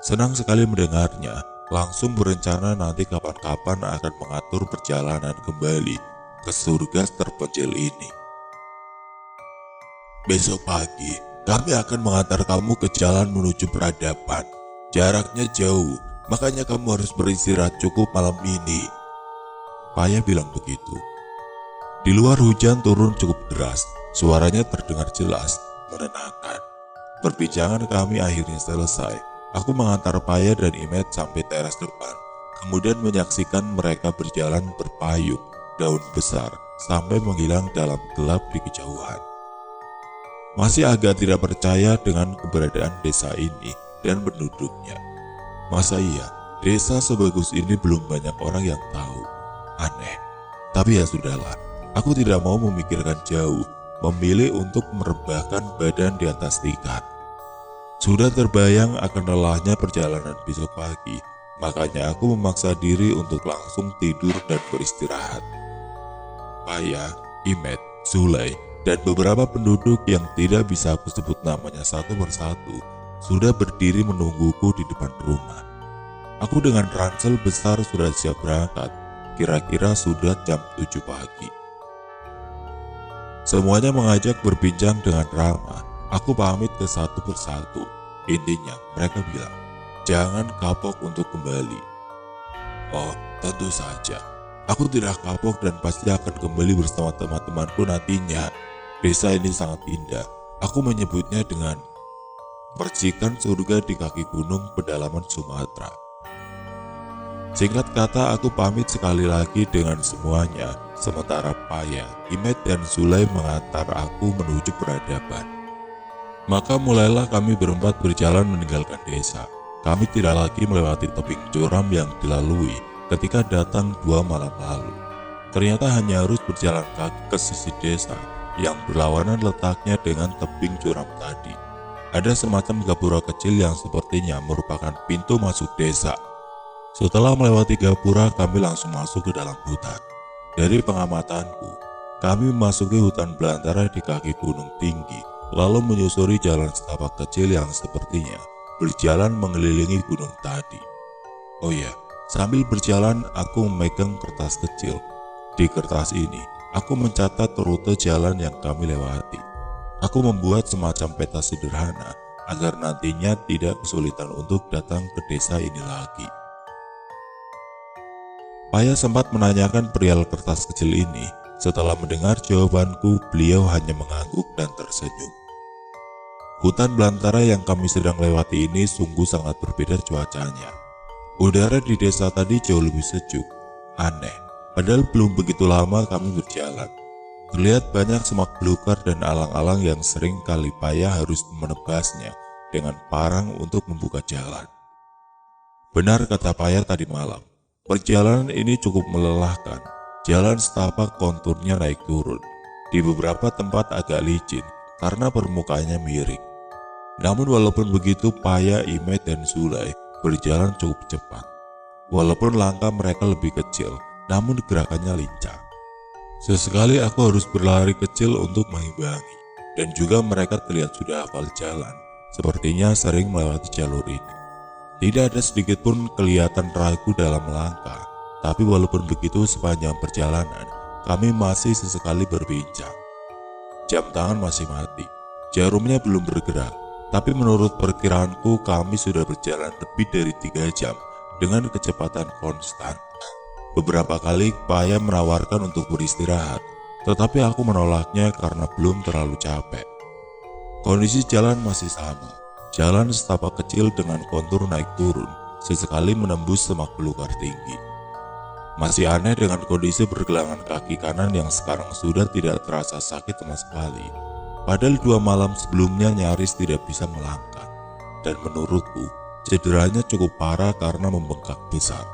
Senang sekali mendengarnya, langsung berencana nanti kapan-kapan akan mengatur perjalanan kembali ke surga terpencil ini. Besok pagi, kami akan mengantar kamu ke jalan menuju peradaban. Jaraknya jauh, makanya kamu harus beristirahat cukup malam ini. Paya bilang begitu. Di luar hujan turun cukup deras, suaranya terdengar jelas, menenangkan. Perbincangan kami akhirnya selesai. Aku mengantar Paya dan Imet sampai teras depan, kemudian menyaksikan mereka berjalan berpayung daun besar sampai menghilang dalam gelap di kejauhan. Masih agak tidak percaya dengan keberadaan desa ini dan penduduknya. Masa iya, desa sebagus ini belum banyak orang yang tahu. Aneh. Tapi ya sudahlah, aku tidak mau memikirkan jauh, memilih untuk merebahkan badan di atas tikar. Sudah terbayang akan lelahnya perjalanan besok pagi, makanya aku memaksa diri untuk langsung tidur dan beristirahat. Paya, Imet, Zulay, dan beberapa penduduk yang tidak bisa aku sebut namanya satu persatu sudah berdiri menungguku di depan rumah. Aku dengan ransel besar sudah siap berangkat, kira-kira sudah jam 7 pagi. Semuanya mengajak berbincang dengan ramah. Aku pamit ke satu persatu. Intinya mereka bilang, jangan kapok untuk kembali. Oh, tentu saja. Aku tidak kapok dan pasti akan kembali bersama teman-temanku nantinya. Desa ini sangat indah. Aku menyebutnya dengan percikan surga di kaki gunung pedalaman Sumatera. Singkat kata, aku pamit sekali lagi dengan semuanya, sementara Paya, Imet, dan Zulay mengantar aku menuju peradaban. Maka mulailah kami berempat berjalan meninggalkan desa. Kami tidak lagi melewati tebing curam yang dilalui ketika datang 2 malam lalu. Ternyata hanya harus berjalan kaki ke sisi desa yang berlawanan letaknya dengan tebing curam tadi. Ada semacam gapura kecil yang sepertinya merupakan pintu masuk desa. Setelah melewati gapura, kami langsung masuk ke dalam hutan. Dari pengamatanku, kami memasuki hutan belantara di kaki gunung tinggi, lalu menyusuri jalan setapak kecil yang sepertinya berjalan mengelilingi gunung tadi. Oh ya, sambil berjalan aku memegang kertas kecil. Di kertas ini, aku mencatat rute jalan yang kami lewati. Aku membuat semacam peta sederhana agar nantinya tidak kesulitan untuk datang ke desa ini lagi. Paya sempat menanyakan perihal kertas kecil ini. Setelah mendengar jawabanku, beliau hanya mengangguk dan tersenyum. Hutan belantara yang kami sedang lewati ini sungguh sangat berbeda cuacanya. Udara di desa tadi jauh lebih sejuk. Aneh, padahal belum begitu lama kami berjalan. Terlihat banyak semak belukar dan alang-alang yang sering kali Paya harus menebasnya dengan parang untuk membuka jalan. Benar kata Paya tadi malam. Perjalanan ini cukup melelahkan. Jalan setapak konturnya naik turun. Di beberapa tempat agak licin karena permukaannya miring. Namun walaupun begitu, Paya, Imet, dan Zulay berjalan cukup cepat. Walaupun langkah mereka lebih kecil, namun gerakannya lincah. Sesekali aku harus berlari kecil untuk mengimbangi. Dan juga mereka terlihat sudah hafal jalan. Sepertinya sering melewati jalur ini. Tidak ada sedikit pun kelihatan ragu dalam melangkah, tapi walaupun begitu sepanjang perjalanan, kami masih sesekali berbincang. Jam tangan masih mati, jarumnya belum bergerak, tapi menurut perkiraanku kami sudah berjalan lebih dari 3 jam dengan kecepatan konstan. Beberapa kali Paya menawarkan untuk beristirahat, tetapi aku menolaknya karena belum terlalu capek. Kondisi jalan masih sama. Jalan setapak kecil dengan kontur naik turun, sesekali menembus semak belukar tinggi. Masih aneh dengan kondisi pergelangan kaki kanan yang sekarang sudah tidak terasa sakit sama sekali. Padahal 2 malam sebelumnya nyaris tidak bisa melangkah. Dan menurutku, cederanya cukup parah karena membengkak besar.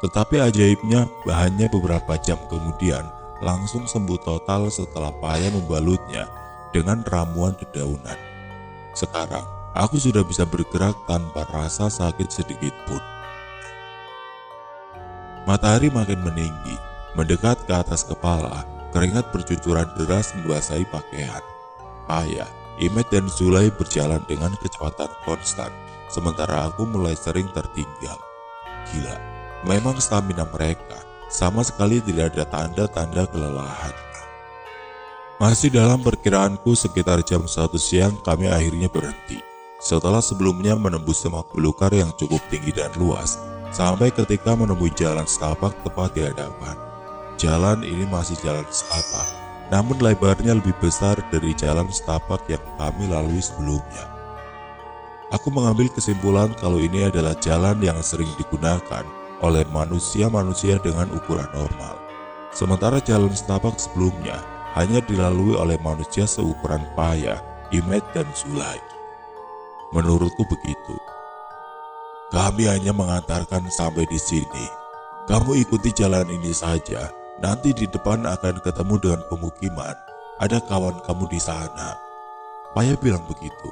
Tetapi ajaibnya, hanya beberapa jam kemudian, langsung sembuh total setelah Paya membalutnya dengan ramuan dedaunan. Sekarang, aku sudah bisa bergerak tanpa rasa sakit sedikit pun. Matahari makin meninggi, mendekat ke atas kepala, keringat bercucuran deras membasahi pakaian. Paya, Imet, dan Zulay berjalan dengan kecepatan konstan sementara aku mulai sering tertinggal. Gila, memang stamina mereka sama sekali tidak ada tanda-tanda kelelahan. Masih dalam perkiraanku sekitar jam 1 siang kami akhirnya berhenti. Setelah sebelumnya menembus semak belukar yang cukup tinggi dan luas, sampai ketika menemui jalan setapak tepat di hadapan. Jalan ini masih jalan setapak, namun lebarnya lebih besar dari jalan setapak yang kami lalui sebelumnya. Aku mengambil kesimpulan kalau ini adalah jalan yang sering digunakan oleh manusia-manusia dengan ukuran normal. Sementara jalan setapak sebelumnya hanya dilalui oleh manusia seukuran Paya, Imet, dan Zulay. Menurutku begitu. Kami hanya mengantarkan sampai di sini. Kamu ikuti jalan ini saja. Nanti di depan akan ketemu dengan pemukiman. Ada kawan kamu di sana. Paya bilang begitu.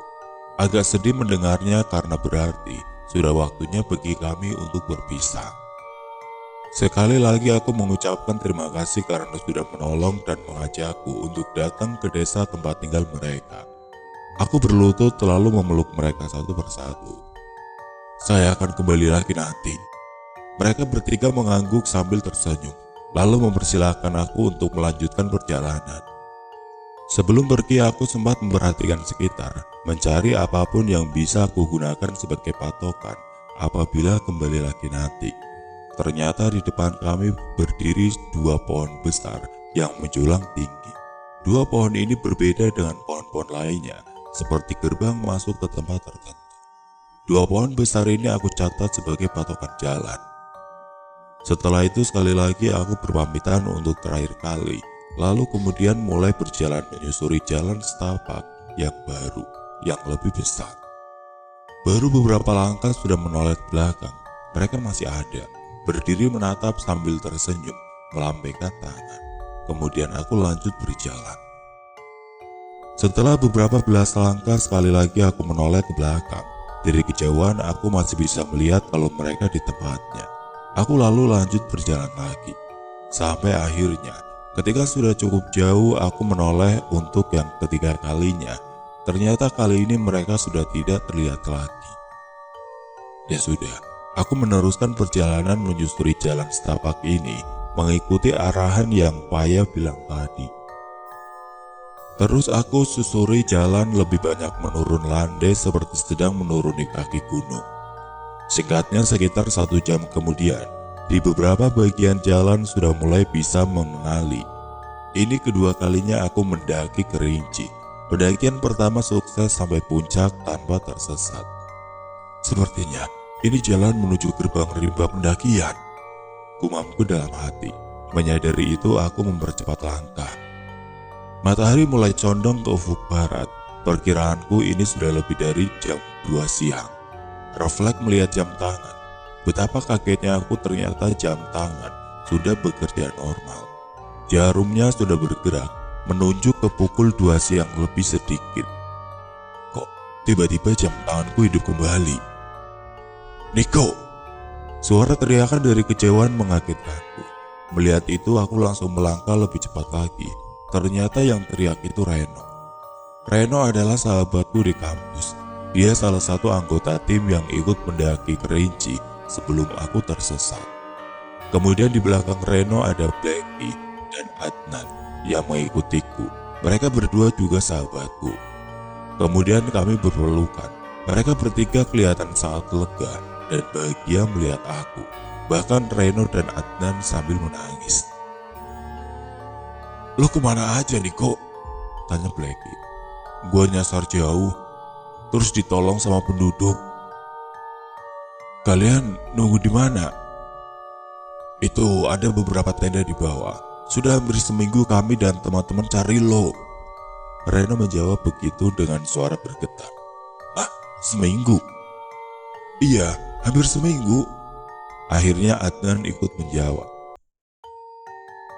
Agak sedih mendengarnya karena berarti sudah waktunya bagi kami untuk berpisah. Sekali lagi aku mengucapkan terima kasih karena sudah menolong dan mengajakku untuk datang ke desa tempat tinggal mereka. Aku berlutut lalu memeluk mereka satu persatu. Saya akan kembali lagi nanti. Mereka bertiga mengangguk sambil tersenyum, lalu mempersilahkan aku untuk melanjutkan perjalanan. Sebelum pergi aku sempat memperhatikan sekitar, mencari apapun yang bisa aku gunakan sebagai patokan apabila kembali lagi nanti. Ternyata di depan kami berdiri 2 pohon besar yang menjulang tinggi. 2 pohon ini berbeda dengan pohon-pohon lainnya, seperti gerbang masuk ke tempat tertentu. 2 pohon besar ini aku catat sebagai patokan jalan. Setelah itu sekali lagi aku berpamitan untuk terakhir kali. Lalu kemudian mulai berjalan menyusuri jalan setapak yang baru, yang lebih besar. Baru beberapa langkah sudah menoleh ke belakang. Mereka masih ada, berdiri menatap sambil tersenyum, melambaikan tangan. Kemudian aku lanjut berjalan. Setelah beberapa belas langkah sekali lagi aku menoleh ke belakang. Dari kejauhan aku masih bisa melihat kalau mereka di tempatnya. Aku lalu lanjut berjalan lagi. Sampai akhirnya, ketika sudah cukup jauh, aku menoleh untuk yang ketiga kalinya. Ternyata kali ini mereka sudah tidak terlihat lagi. Ya sudah, aku meneruskan perjalanan menyusuri jalan setapak ini, mengikuti arahan yang Paya bilang tadi. Terus aku susuri jalan lebih banyak menurun landai seperti sedang menuruni kaki gunung. Singkatnya sekitar 1 jam kemudian, di beberapa bagian jalan sudah mulai bisa mengenali. Ini kedua kalinya aku mendaki Kerinci. Pendakian pertama sukses sampai puncak tanpa tersesat. Sepertinya ini jalan menuju gerbang rimba pendakian, gumamku dalam hati. Menyadari itu aku mempercepat langkah. Matahari mulai condong ke ufuk barat. Perkiraanku ini sudah lebih dari jam 2 siang. Refleks melihat jam tangan. Betapa kagetnya aku, ternyata jam tangan sudah bekerja normal. Jarumnya sudah bergerak, menunjuk ke pukul 2 siang lebih sedikit. Kok tiba-tiba jam tanganku hidup kembali? Niko! Suara teriakan dari kejauhan mengagetkanku. Melihat itu aku langsung melangkah lebih cepat lagi. Ternyata yang teriak itu Reno. Reno adalah sahabatku di kampus. Dia salah satu anggota tim yang ikut mendaki Kerinci sebelum aku tersesat. Kemudian di belakang Reno ada Blackie dan Adnan yang mengikutiku. Mereka berdua juga sahabatku. Kemudian kami berpelukan. Mereka bertiga kelihatan sangat lega dan bahagia melihat aku. Bahkan Reno dan Adnan sambil menangis. "Lo kemana aja nih kok?" tanya Blackie. "Gua nyasar jauh, terus ditolong sama penduduk." "Kalian nunggu di mana?" "Itu ada beberapa tenda di bawah. Sudah hampir seminggu kami dan teman-teman cari lo." Reno menjawab begitu dengan suara bergetar. "Ah, seminggu?" "Iya, hampir seminggu." Akhirnya Adnan ikut menjawab.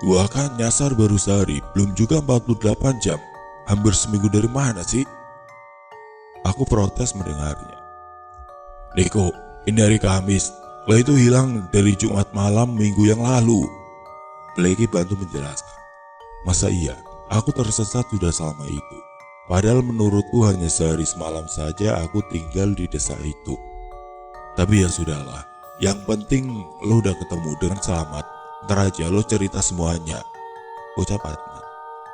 "Gua kan nyasar baru sehari, belum juga 48 jam. Hampir seminggu dari mana sih?" Aku protes mendengarnya. "Niko, ini hari Kamis. Lo itu hilang dari Jumat malam minggu yang lalu." Blackie bantu menjelaskan. "Masa iya? Aku tersesat sudah selama itu. Padahal menurutku hanya sehari semalam saja aku tinggal di desa itu." Tapi ya sudahlah, yang penting lo udah ketemu dengan selamat. Ntar aja lo cerita semuanya, ucap Adnan.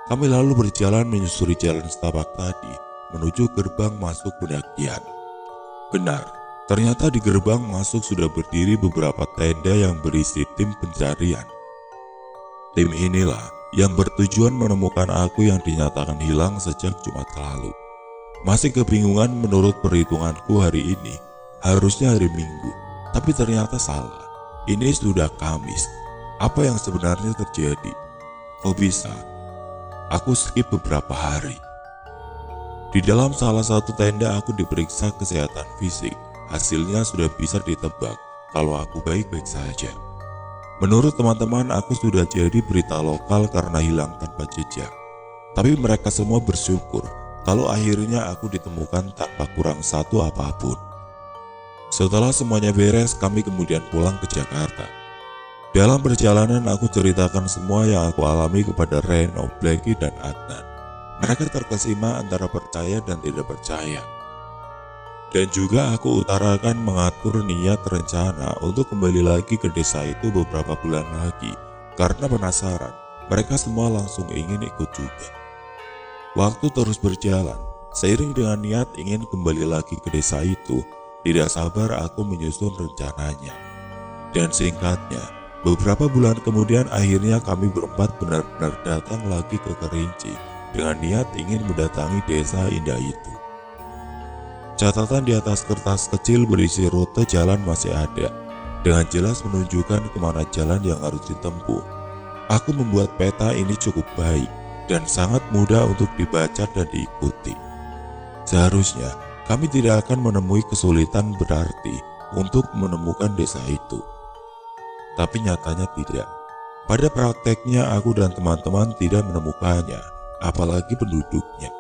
Kami lalu berjalan menyusuri jalan setapak tadi menuju gerbang masuk pendakian. Benar, ternyata di gerbang masuk sudah berdiri beberapa tenda yang berisi tim pencarian. Tim inilah yang bertujuan menemukan aku yang dinyatakan hilang sejak Jumat lalu. Masih kebingungan, menurut perhitunganku hari ini harusnya hari Minggu, tapi ternyata salah. Ini sudah Kamis. Apa yang sebenarnya terjadi? Kok bisa? Aku skip beberapa hari. Di dalam salah satu tenda aku diperiksa kesehatan fisik. Hasilnya sudah bisa ditebak kalau aku baik-baik saja. Menurut teman-teman, aku sudah jadi berita lokal karena hilang tanpa jejak. Tapi mereka semua bersyukur kalau akhirnya aku ditemukan tanpa kurang satu apapun. Setelah semuanya beres, kami kemudian pulang ke Jakarta. Dalam perjalanan aku ceritakan semua yang aku alami kepada Reno, Blacky, dan Adnan. Mereka terkesima antara percaya dan tidak percaya. Dan juga aku utarakan mengatur niat rencana untuk kembali lagi ke desa itu beberapa bulan lagi. Karena penasaran, mereka semua langsung ingin ikut juga. Waktu terus berjalan, seiring dengan niat ingin kembali lagi ke desa itu, tidak sabar aku menyusun rencananya. Dan singkatnya, beberapa bulan kemudian akhirnya kami berempat benar-benar datang lagi ke Kerinci dengan niat ingin mendatangi desa indah itu. Catatan di atas kertas kecil berisi rute jalan masih ada, dengan jelas menunjukkan kemana jalan yang harus ditempuh. Aku membuat peta ini cukup baik dan sangat mudah untuk dibaca dan diikuti. Seharusnya kami tidak akan menemui kesulitan berarti untuk menemukan desa itu. Tapi nyatanya tidak. Pada prakteknya aku dan teman-teman tidak menemukannya, apalagi penduduknya.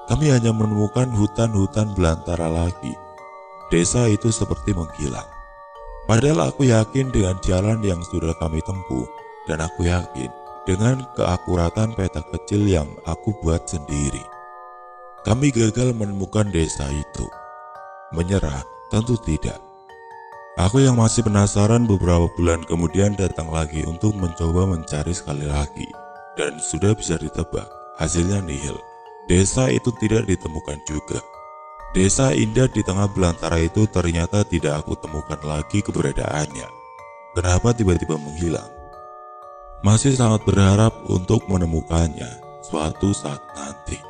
Kami hanya menemukan hutan-hutan belantara lagi. Desa itu seperti menghilang. Padahal aku yakin dengan jalan yang sudah kami tempuh, dan aku yakin dengan keakuratan peta kecil yang aku buat sendiri. Kami gagal menemukan desa itu. Menyerah? Tentu tidak. Aku yang masih penasaran beberapa bulan kemudian datang lagi untuk mencoba mencari sekali lagi. Dan sudah bisa ditebak, hasilnya nihil. Desa itu tidak ditemukan juga. Desa indah di tengah belantara itu ternyata tidak aku temukan lagi keberadaannya. Kenapa tiba-tiba menghilang? Masih sangat berharap untuk menemukannya suatu saat nanti.